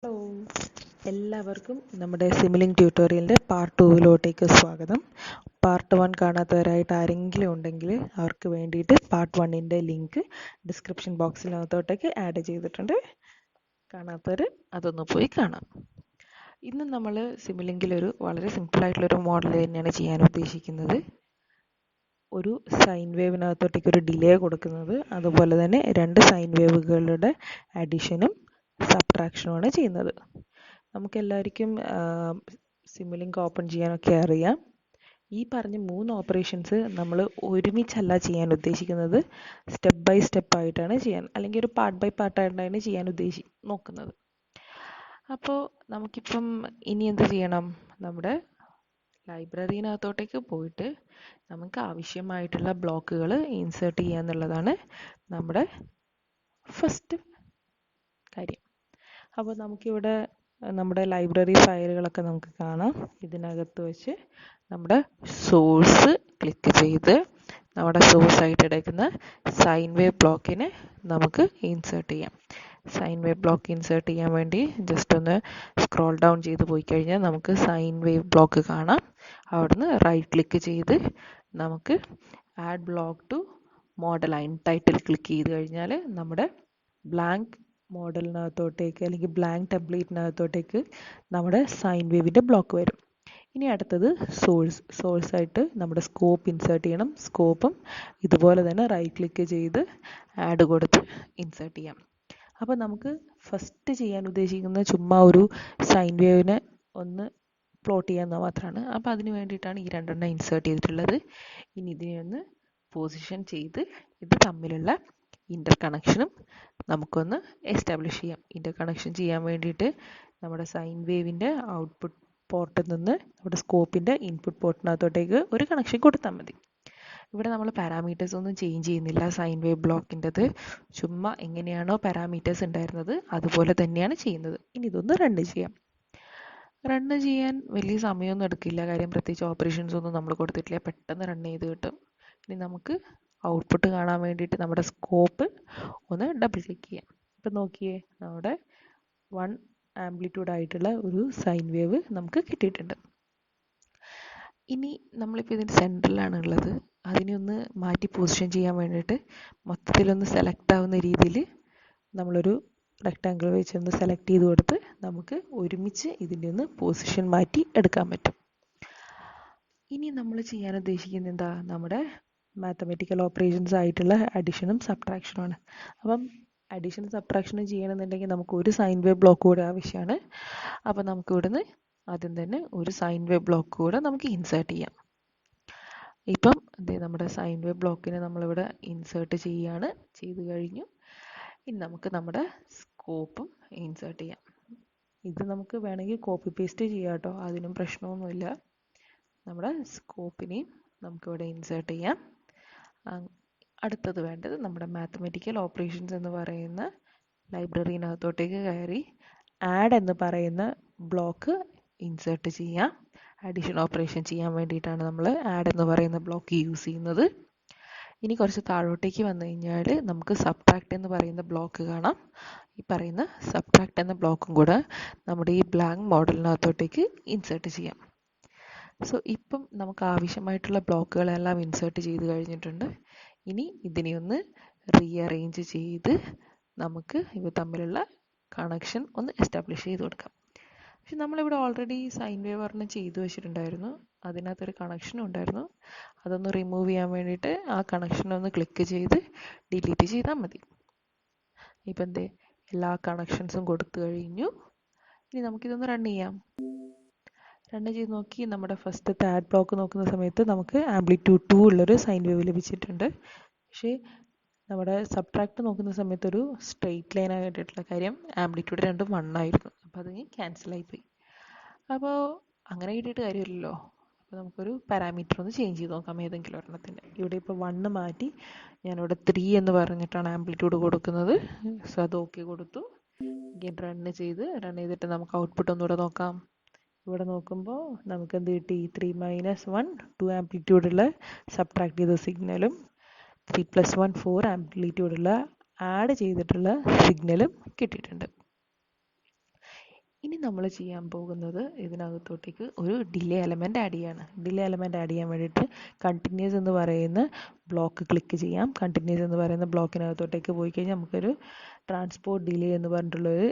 Hello, എല്ലാവർക്കും നമ്മുടെ Simulink ട്യൂട്ടോറിയലിൻ്റെ part 2 സ്വാഗതം. പാർട്ട് 1 കാണാത്തവരായിട്ട് ആരെങ്കിലും ഉണ്ടെങ്കിൽ അവർക്ക് വേണ്ടിയിട്ട് പാർട്ട് 1ൻ്റെ ലിങ്ക് ഡിസ്ക്രിപ്ഷൻ ബോക്സിനകത്തോട്ടേക്ക് ആഡ് ചെയ്തിട്ടുണ്ട്. കാണാത്തവർ അതൊന്ന് പോയി കാണാം. ഇന്ന് നമ്മൾ സിമുലിങ്കിലൊരു വളരെ സിമ്പിളായിട്ടുള്ളൊരു മോഡൽ തന്നെയാണ് ചെയ്യാൻ ഉദ്ദേശിക്കുന്നത്. ഒരു സൈൻ വേവിനകത്തോട്ടേക്ക് ഒരു ഡിലേ കൊടുക്കുന്നത്, അതുപോലെ തന്നെ 2 സൈൻ വേവുകളുടെ അഡീഷനും സബ്ട്രാക്ഷനുമാണ് ചെയ്യുന്നത്. നമുക്കെല്ലാവർക്കും സിമുലിങ്ക് ഓപ്പൺ ചെയ്യാനൊക്കെ അറിയാം. ഈ പറഞ്ഞ 3 ഓപ്പറേഷൻസ് നമ്മൾ ഒരുമിച്ചല്ല ചെയ്യാൻ ഉദ്ദേശിക്കുന്നത്, സ്റ്റെപ്പ് ബൈ സ്റ്റെപ്പ് ആയിട്ടാണ് ചെയ്യാൻ, അല്ലെങ്കിൽ ഒരു പാർട്ട് ബൈ പാർട്ടായിട്ടാണ് ചെയ്യാൻ നോക്കുന്നത്. അപ്പോൾ നമുക്കിപ്പം ഇനി എന്ത് ചെയ്യണം? നമ്മുടെ ലൈബ്രറിനകത്തോട്ടേക്ക് പോയിട്ട് നമുക്ക് ആവശ്യമായിട്ടുള്ള ബ്ലോക്കുകൾ ഇൻസേർട്ട് ചെയ്യുക എന്നുള്ളതാണ് നമ്മുടെ ഫസ്റ്റ് കാര്യം. അപ്പോൾ നമുക്കിവിടെ നമ്മുടെ ലൈബ്രറി ഫയലുകളൊക്കെ നമുക്ക് കാണാം. ഇതിനകത്ത് വെച്ച് നമ്മുടെ സോഴ്സ് ക്ലിക്ക് ചെയ്ത് നമ്മുടെ സോഴ്സായിട്ട് എടുക്കുന്ന സൈൻ വേവ് ബ്ലോക്കിനെ നമുക്ക് ഇൻസേർട്ട് ചെയ്യാം. സൈൻ വേവ് ബ്ലോക്ക് ഇൻസേർട്ട് ചെയ്യാൻ വേണ്ടി ജസ്റ്റ് ഒന്ന് സ്ക്രോൾ ഡൗൺ ചെയ്ത് പോയി കഴിഞ്ഞാൽ നമുക്ക് സൈൻ വേവ് ബ്ലോക്ക് കാണാം. അവിടുന്ന് റൈറ്റ് ക്ലിക്ക് ചെയ്ത് നമുക്ക് add block two model line title click ചെയ്ത് കഴിഞ്ഞാൽ നമ്മുടെ ബ്ലാങ്ക് മോഡലിനകത്തോട്ടേക്ക് അല്ലെങ്കിൽ ബ്ലാങ്ക് ടെംപ്ലേറ്റിനകത്തോട്ടേക്ക് നമ്മുടെ സൈൻ വേവിൻ്റെ ബ്ലോക്ക് വരും. ഇനി അടുത്തത് സോഴ്സായിട്ട് നമ്മുടെ സ്കോപ്പ് ഇൻസേർട്ട് ചെയ്യണം. സ്കോപ്പും ഇതുപോലെ തന്നെ റൈറ്റ് ക്ലിക്ക് ചെയ്ത് ആഡ് കൊടുത്ത് ഇൻസേർട്ട് ചെയ്യാം. അപ്പോൾ നമുക്ക് ഫസ്റ്റ് ചെയ്യാൻ ഉദ്ദേശിക്കുന്നത് ചുമ്മാ ഒരു സൈൻ വേവിനെ ഒന്ന് പ്ലോട്ട് ചെയ്യാമെന്ന് മാത്രമാണ്. അപ്പോൾ അതിന് വേണ്ടിയിട്ടാണ് ഈ 2 ഇൻസേർട്ട് ചെയ്തിട്ടുള്ളത്. ഇനി ഇതിനെ ഒന്ന് പൊസിഷൻ ചെയ്ത് ഇത് തമ്മിലുള്ള ഇൻ്റർ കണക്ഷനും നമുക്കൊന്ന് എസ്റ്റാബ്ലിഷ് ചെയ്യാം. ഇൻ്റർ കണക്ഷൻ ചെയ്യാൻ വേണ്ടിയിട്ട് നമ്മുടെ സൈൻ വേവിൻ്റെ ഔട്ട്പുട്ട് പോർട്ടിൽ നിന്ന് നമ്മുടെ സ്കോപ്പിൻ്റെ ഇൻപുട്ട് പോർട്ടിനകത്തോട്ടേക്ക് ഒരു കണക്ഷൻ കൊടുത്താൽ മതി. ഇവിടെ നമ്മൾ പാരാമീറ്റേഴ്സ് ഒന്നും ചേഞ്ച് ചെയ്യുന്നില്ല. സൈൻ വേവ് ബ്ലോക്കിൻ്റെത് ചുമ്മാ എങ്ങനെയാണോ പാരാമീറ്റേഴ്സ് ഉണ്ടായിരുന്നത് അതുപോലെ തന്നെയാണ് ചെയ്യുന്നത്. ഇനി ഇതൊന്ന് റണ്ണ് ചെയ്യാം. റണ്ണ് ചെയ്യാൻ വലിയ സമയമൊന്നും എടുക്കില്ല, കാര്യം പ്രത്യേകിച്ച് ഓപ്പറേഷൻസ് ഒന്നും നമ്മൾ കൊടുത്തിട്ടില്ല, പെട്ടെന്ന് റൺ ചെയ്ത് കിട്ടും. ഇനി നമുക്ക് ഔട്ട്പുട്ട് കാണാൻ വേണ്ടിയിട്ട് നമ്മുടെ സ്കോപ്പ് ഒന്ന് ഡബിൾ ക്ലിക്ക് ചെയ്യാം. ഇപ്പം നോക്കിയേ, നമ്മുടെ 1 ആംപ്ലിറ്റ്യൂഡ് ആയിട്ടുള്ള ഒരു സൈൻ വേവ് നമുക്ക് കിട്ടിയിട്ടുണ്ട്. ഇനി നമ്മളിപ്പോൾ ഇതിൻ്റെ സെൻറ്ററിലാണ് ഉള്ളത്. അതിനെ ഒന്ന് മാറ്റി പൊസിഷൻ ചെയ്യാൻ വേണ്ടിയിട്ട് മൊത്തത്തിലൊന്ന് സെലക്ട് ആവുന്ന രീതിയിൽ നമ്മളൊരു റെക്റ്റാങ്കിൾ വെച്ച് ഒന്ന് സെലക്ട് ചെയ്ത് കൊടുത്ത് നമുക്ക് ഒരുമിച്ച് ഇതിൻ്റെ ഒന്ന് പൊസിഷൻ മാറ്റി എടുക്കാൻ പറ്റും. ഇനി നമ്മൾ ചെയ്യാൻ ഉദ്ദേശിക്കുന്നത് എന്താ? നമ്മുടെ മാത്തമാറ്റിക്കൽ ഓപ്പറേഷൻസ് ആയിട്ടുള്ള അഡിഷനും സബ്ട്രാക്ഷനുമാണ്. അപ്പം അഡീഷനും സബ്ട്രാക്ഷനും ചെയ്യണമെന്നുണ്ടെങ്കിൽ നമുക്ക് ഒരു സൈൻ വേവ് ബ്ലോക്ക് കൂടെ ആവശ്യമാണ്. അപ്പം നമുക്ക് ഇവിടുന്ന് ആദ്യം തന്നെ ഒരു സൈൻ വേവ് ബ്ലോക്ക് കൂടെ നമുക്ക് ഇൻസേർട്ട് ചെയ്യാം. ഇപ്പം നമ്മുടെ സൈൻ വേവ് ബ്ലോക്കിനെ നമ്മളിവിടെ ഇൻസേർട്ട് ചെയ്ത് കഴിഞ്ഞു. ഇനി നമുക്ക് നമ്മുടെ സ്കോപ്പും ഇൻസേർട്ട് ചെയ്യാം. ഇത് നമുക്ക് വേണമെങ്കിൽ കോപ്പി പേസ്റ്റ് ചെയ്യാം കേട്ടോ, അതിനും പ്രശ്നമൊന്നുമില്ല. നമ്മുടെ സ്കോപ്പിനെയും നമുക്കിവിടെ ഇൻസേർട്ട് ചെയ്യാം. അടുത്തത് വേണ്ടത് നമ്മുടെ മാത്തമാറ്റിക്കൽ ഓപ്പറേഷൻസ് എന്ന് പറയുന്ന ലൈബ്രറിനകത്തോട്ടേക്ക് കയറി ആഡ് എന്ന് പറയുന്ന ബ്ലോക്ക് ഇൻസേർട്ട് ചെയ്യാം. അഡീഷൻ ഓപ്പറേഷൻ ചെയ്യാൻ വേണ്ടിയിട്ടാണ് നമ്മൾ ആഡ് എന്ന് പറയുന്ന ബ്ലോക്ക് യൂസ് ചെയ്യുന്നത്. ഇനി കുറച്ച് താഴോട്ടേക്ക് വന്നു കഴിഞ്ഞാൽ നമുക്ക് സബ്ട്രാക്ട് എന്ന് പറയുന്ന ബ്ലോക്ക് കാണാം. ഈ പറയുന്ന സബ്ട്രാക്ട് എന്ന ബ്ലോക്കും കൂടെ നമ്മുടെ ഈ ബ്ലാങ്ക് മോഡലിനകത്തോട്ടേക്ക് ഇൻസേർട്ട് ചെയ്യാം. സോ ഇപ്പം നമുക്ക് ആവശ്യമായിട്ടുള്ള ബ്ലോക്കുകളെല്ലാം ഇൻസേർട്ട് ചെയ്ത് കഴിഞ്ഞിട്ടുണ്ട്. ഇനി ഇതിനെ ഒന്ന് റീഅറേഞ്ച് ചെയ്ത് നമുക്ക് ഇവ തമ്മിലുള്ള കണക്ഷൻ ഒന്ന് എസ്റ്റാബ്ലിഷ് ചെയ്ത് കൊടുക്കാം. പക്ഷെ നമ്മളിവിടെ ഓൾറെഡി സൈൻ വേവ് ഒരെണ്ണം ചെയ്തു വെച്ചിട്ടുണ്ടായിരുന്നു, അതിനകത്തൊരു കണക്ഷനും ഉണ്ടായിരുന്നു. അതൊന്ന് റിമൂവ് ചെയ്യാൻ വേണ്ടിയിട്ട് ആ കണക്ഷനൊന്ന് ക്ലിക്ക് ചെയ്ത് ഡിലീറ്റ് ചെയ്താൽ മതി. ഇപ്പം എല്ലാ കണക്ഷൻസും കൊടുത്തു കഴിഞ്ഞു. ഇനി നമുക്കിതൊന്ന് റൺ ചെയ്യാം. റണ്ണ് ചെയ്ത് നോക്കി നമ്മുടെ ഫസ്റ്റത്തെ ആഡ് ബ്ലോക്ക് നോക്കുന്ന സമയത്ത് നമുക്ക് ആംപ്ലിറ്റ്യൂഡ് 2 ഉള്ളൊരു സൈൻ വേവ് ലഭിച്ചിട്ടുണ്ട്. പക്ഷേ നമ്മുടെ സബ്ട്രാക്ട് നോക്കുന്ന സമയത്ത് ഒരു സ്ട്രെയിറ്റ് ലൈൻ ആയിട്ടുള്ള കാര്യം ആംപ്ലിറ്റ്യൂഡ് 2 1 ആയിരുന്നു. അപ്പോൾ അത് ക്യാൻസലായിപ്പോയി. അപ്പോൾ അങ്ങനെ കിട്ടിയിട്ട് കാര്യമില്ലല്ലോ. അപ്പോൾ നമുക്കൊരു പാരാമീറ്റർ ഒന്ന് ചേഞ്ച് ചെയ്ത് നോക്കാം, ഏതെങ്കിലും ഒരെണ്ണത്തിൻ്റെ. ഇവിടെ ഇപ്പോൾ 1 മാറ്റി ഞാനിവിടെ 3 എന്ന് പറഞ്ഞിട്ടാണ് ആംപ്ലിറ്റ്യൂഡ് കൊടുക്കുന്നത്. സോ അത് ഓക്കെ കൊടുത്തു. റണ്ണ് ചെയ്തിട്ട് നമുക്ക് ഔട്ട്പുട്ട് ഒന്നുകൂടെ നോക്കാം. ഇവിടെ നോക്കുമ്പോൾ നമുക്ക് എന്ത് കിട്ടി? 3 - 1 2 ആംപ്ലിറ്റ്യൂഡുള്ള സബ്ട്രാക്ട് ചെയ്ത സിഗ്നലും 3 + 1 4 ആംപ്ലിറ്റ്യൂഡുള്ള ആഡ് ചെയ്തിട്ടുള്ള സിഗ്നലും കിട്ടിയിട്ടുണ്ട്. നമ്മൾ ചെയ്യാൻ പോകുന്നത് ഇതിനകത്തോട്ടേക്ക് ഒരു ഡിലേ എലമെൻ്റ് ആഡ് ചെയ്യാണ്. ഡിലേ എലമെൻ്റ് ആഡ് ചെയ്യാൻ വേണ്ടിയിട്ട് കണ്ടിന്യൂസ് എന്ന് പറയുന്ന ബ്ലോക്ക് ക്ലിക്ക് ചെയ്യാം. കണ്ടിന്യൂസ് എന്ന് പറയുന്ന ബ്ലോക്കിനകത്തോട്ടേക്ക് പോയി കഴിഞ്ഞാൽ നമുക്കൊരു ട്രാൻസ്പോർട്ട് ഡിലേ എന്ന് പറഞ്ഞിട്ടുള്ളൊരു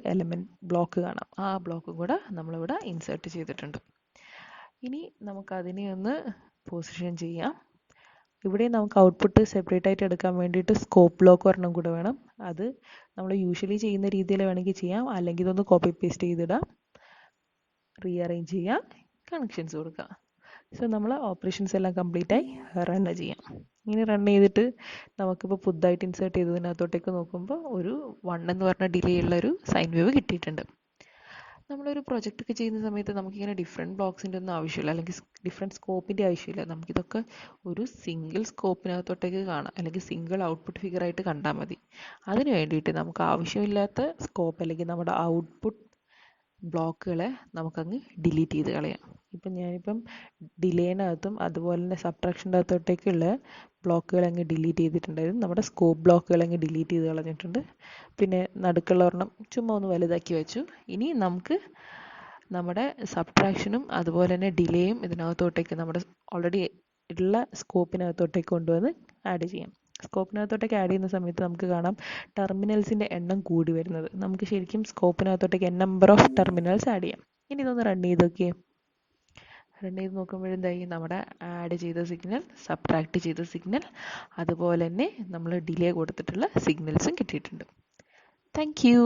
ബ്ലോക്ക് കാണാം. ആ ബ്ലോക്കും കൂടെ നമ്മളിവിടെ ഇൻസേർട്ട് ചെയ്തിട്ടുണ്ട്. ഇനി നമുക്കതിനെ ഒന്ന് പൊസിഷൻ ചെയ്യാം. ഇവിടെ നമുക്ക് ഔട്ട്പുട്ട് സെപ്പറേറ്റ് ആയിട്ട് എടുക്കാൻ വേണ്ടിയിട്ട് സ്കോപ്പ് ബ്ലോക്ക് ഒരെണ്ണം കൂടെ വേണം. അത് നമ്മൾ യൂഷ്വലി ചെയ്യുന്ന രീതിയിൽ വേണമെങ്കിൽ ചെയ്യാം, അല്ലെങ്കിൽ ഇതൊന്ന് കോപ്പി പേസ്റ്റ് ചെയ്തിടാം, റീഅറേഞ്ച് ചെയ്യാം, കണക്ഷൻസ് കൊടുക്കാം. സോ നമ്മൾ ഓപ്പറേഷൻസ് എല്ലാം കംപ്ലീറ്റ് ആയി റൺ ചെയ്യാം. ഇങ്ങനെ റൺ ചെയ്തിട്ട് നമുക്കിപ്പോൾ പുതുതായിട്ട് ഇൻസേർട്ട് ചെയ്തതിനകത്തോട്ടേക്ക് നോക്കുമ്പോൾ ഒരു 1 എന്ന് പറഞ്ഞ ഡിലേ ഉള്ളൊരു സൈൻ വേവ് കിട്ടിയിട്ടുണ്ട്. നമ്മളൊരു പ്രൊജക്റ്റ് ഒക്കെ ചെയ്യുന്ന സമയത്ത് നമുക്കിങ്ങനെ ഡിഫറെൻറ്റ് ബ്ലോക്സിൻ്റെ ഒന്നും ആവശ്യമില്ല, അല്ലെങ്കിൽ ഡിഫറെൻറ്റ് സ്കോപ്പിൻ്റെ ആവശ്യമില്ല. നമുക്കിതൊക്കെ ഒരു സിംഗിൾ സ്കോപ്പിനകത്തോട്ടേക്ക് കാണാം, അല്ലെങ്കിൽ സിംഗിൾ ഔട്ട്പുട്ട് ഫിഗർ ആയിട്ട് കണ്ടാൽ മതി. അതിന് വേണ്ടിയിട്ട് നമുക്ക് ആവശ്യമില്ലാത്ത സ്കോപ്പ് അല്ലെങ്കിൽ നമ്മുടെ ഔട്ട്പുട്ട് ബ്ലോക്കുകളെ നമുക്കങ്ങ് ഡിലീറ്റ് ചെയ്ത് കളയാം. ഞാനിപ്പം ഡിലേനകത്തും അതുപോലെ തന്നെ സബ്ട്രാക്ഷൻ്റെ അകത്തോട്ടേക്കുള്ള ബ്ലോക്കുകൾ അങ്ങ് ഡിലീറ്റ് ചെയ്തിട്ടുണ്ടായിരുന്നു. നമ്മുടെ സ്കോപ്പ് ബ്ലോക്കുകൾ അങ്ങ് ഡിലീറ്റ് ചെയ്ത് കളഞ്ഞിട്ടുണ്ട്. പിന്നെ നടുക്കുള്ള ഒരെണ്ണം ചുമ്മാ ഒന്ന് വലുതാക്കി വെച്ചു. ഇനി നമുക്ക് നമ്മുടെ സബ്ട്രാക്ഷനും അതുപോലെ തന്നെ ഡിലേയും ഇതിനകത്തോട്ടേക്ക് നമ്മുടെ ഓൾറെഡി ഉള്ള സ്കോപ്പിനകത്തോട്ടേക്ക് കൊണ്ടുവന്ന് ആഡ് ചെയ്യാം. സ്കോപ്പിനകത്തോട്ടേക്ക് ആഡ് ചെയ്യുന്ന സമയത്ത് നമുക്ക് കാണാം ടെർമിനൽസിൻ്റെ എണ്ണം കൂടി വരുന്നത്. നമുക്ക് ശരിക്കും സ്കോപ്പിനകത്തോട്ടേക്ക് നമ്പർ ഓഫ് ടെർമിനൽസ് ആഡ് ചെയ്യാം. ഇനി ഇതൊന്ന് റൺ ചെയ്ത് നോക്കിയേ. റൺ ചെയ്ത് നോക്കുമ്പോഴെന്തായി, നമ്മുടെ ആഡ് ചെയ്ത സിഗ്നൽ, സബ്ട്രാക്ട് ചെയ്ത സിഗ്നൽ, അതുപോലെ തന്നെ നമ്മൾ ഡിലേ കൊടുത്തിട്ടുള്ള സിഗ്നൽസും കിട്ടിയിട്ടുണ്ട്. Thank you.